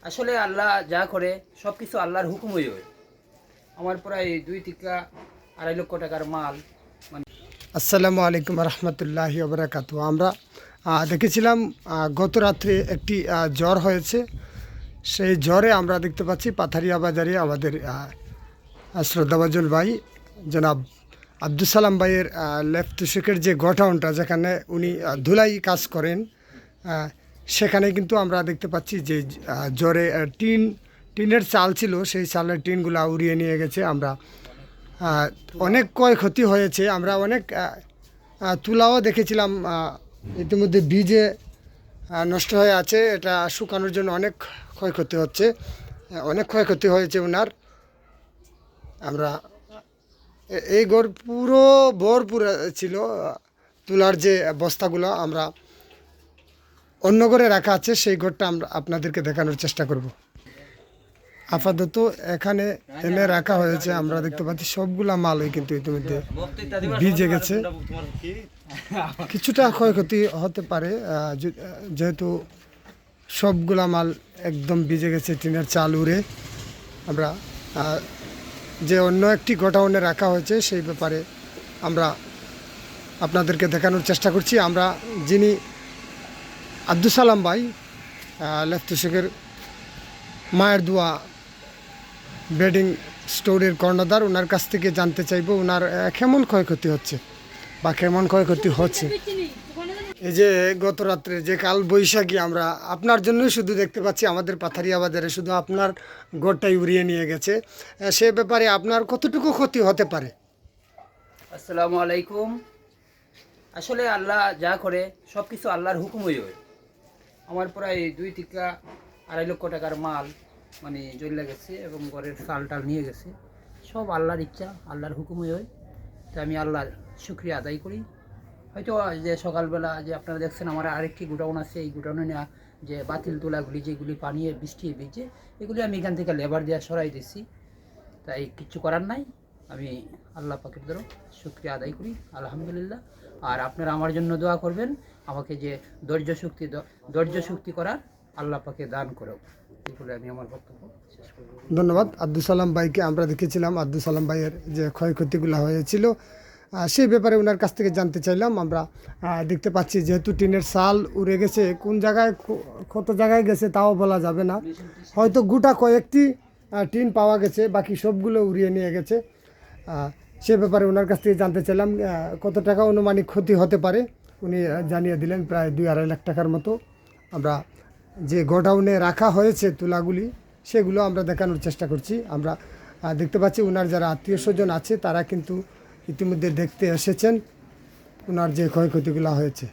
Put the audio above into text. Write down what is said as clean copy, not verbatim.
আসলে আল্লাহ যা করে সব কিছু আল্লাহর হুকুমই হয়। আমার প্রায় 2 থেকে 2.5 লক্ষ টাকার মাল। আসসালামু আলাইকুম রহমতুল্লাহি ওবরাকাতু। আমরা দেখেছিলাম গত রাত্রে একটি জ্বর হয়েছে। সেই জ্বরে আমরা দেখতে পাচ্ছি পাথারিয়া বাজারে আমাদের শ্রদ্ধাভাজন ভাই জনাব আব্দুল সালাম ভাইয়ের লেফট তুষকের যে গোডাউনটা, যেখানে উনি ধুলাই কাজ করেন, সেখানে কিন্তু আমরা দেখতে পাচ্ছি যে জ্বরে টিনের চাল ছিল, সেই চালের টিনগুলো উড়িয়ে নিয়ে গেছে। আমরা অনেক ক্ষয়ক্ষতি হয়েছে। আমরা অনেক তুলাও দেখেছিলাম, ইতিমধ্যে বীজে নষ্ট হয়ে আছে। এটা শুকানোর জন্য অনেক ক্ষয়ক্ষতি হচ্ছে, অনেক ক্ষয়ক্ষতি হয়েছে ওনার। আমরা এই ঘর পুরো ভরপুর ছিল তুলার যে বস্তাগুলো, আমরা অন্য ঘরে রাখা আছে, সেই ঘরটা আমরা আপনাদেরকে দেখানোর চেষ্টা করব। আপাতত এখানে এনে রাখা হয়েছে। আমরা দেখতে পাচ্ছি সবগুলা মালই কিন্তু ইতিমধ্যে ভিজে গেছে। কিছুটা ক্ষয়ক্ষতি হতে পারে, যেহেতু সবগুলা মাল একদম ভিজে গেছে, টিনের চাল উড়ে। আমরা যে অন্য একটি গোডাউনে রাখা হয়েছে সেই ব্যাপারে আমরা আপনাদেরকে দেখানোর চেষ্টা করছি। আমরা যিনি আব্দুল সালাম ভাই লেফট তুষকের মায়ের দোয়া বেডিং স্টোরের কর্ণধার, ওনার কাছ থেকে জানতে চাইবো ওনার কেমন ক্ষয়ক্ষতি হচ্ছে বা কেমন ক্ষয়ক্ষতি হচ্ছে। এই যে গত রাত্রে যে কাল বৈশাখী, আমরা আপনার জন্যই শুধু দেখতে পাচ্ছি আমাদের পাথারিয়া বাজারে শুধু আপনার ঘরটাই উড়িয়ে নিয়ে গেছে। সে ব্যাপারে আপনার কতটুকু ক্ষতি হতে পারে? আসসালামু আলাইকুম। আসলে আল্লাহ যা করে সব কিছু আল্লাহর হুকুমই হয়। আমার প্রায় 2 থেকে 2.5 লক্ষ টাকার মাল জ্বলে গেছে এবং ঘরের চাল টাল নিয়ে গেছে। সব আল্লাহর ইচ্ছা, আল্লাহর হুকুমই হয়। তাই আমি আল্লাহর শুকরিয়া আদায় করি। হয়তো যে সকালবেলা যে আপনারা দেখছেন আমার আরেকটি গোডাউন আছে, এই গোডাউনে না যে বাতিল তোলাগুলি যেগুলি পানিয়ে বৃষ্টি ভিজে, এগুলি আমি এখান থেকে লেবার দেওয়া সরাই দিচ্ছি। তাই কিচ্ছু করার নাই। আমি আল্লাহ পাকের দ্বারা শুকরিয়া আদায় করি, আলহামদুলিল্লাহ। আর আপনারা আমার জন্য দোয়া করবেন, আমাকে যে ধৈর্য শক্তি করার আল্লাহ পাকে দান করো। এই বলে আমি আমার বক্তব্য শেষ করব। ধন্যবাদ আব্দুল সালাম ভাইকে। আমরা দেখেছিলাম আব্দুল সালাম ভাইয়ের যে ক্ষয়ক্ষতিগুলো হয়েছিল, সেই ব্যাপারে ওনার কাছ থেকে জানতে চাইলাম। আমরা দেখতে পাচ্ছি যেহেতু টিনের চাল উড়ে গেছে, কোন জায়গায় কত জায়গায় গেছে তাও বলা যাবে না। হয়তো গোটা কয়েকটি টিন পাওয়া গেছে, বাকি সবগুলো উড়িয়ে নিয়ে গেছে। সে ব্যাপারে ওনার কাছ থেকে জানতে চাইলাম কত টাকা অনুমানিক ক্ষতি হতে পারে। উনি জানিয়ে দিলেন প্রায় 2-2.5 লাখ টাকার মতো। আমরা যে গোডাউনে রাখা হয়েছে তুলাগুলি, সেগুলো আমরা দেখানোর চেষ্টা করছি। আমরা দেখতে পাচ্ছি ওনার যারা আত্মীয় স্বজন আছে তারা কিন্তু ইতিমধ্যে দেখতে এসেছেন ওনার যে ক্ষয়ক্ষতিগুলো হয়েছে।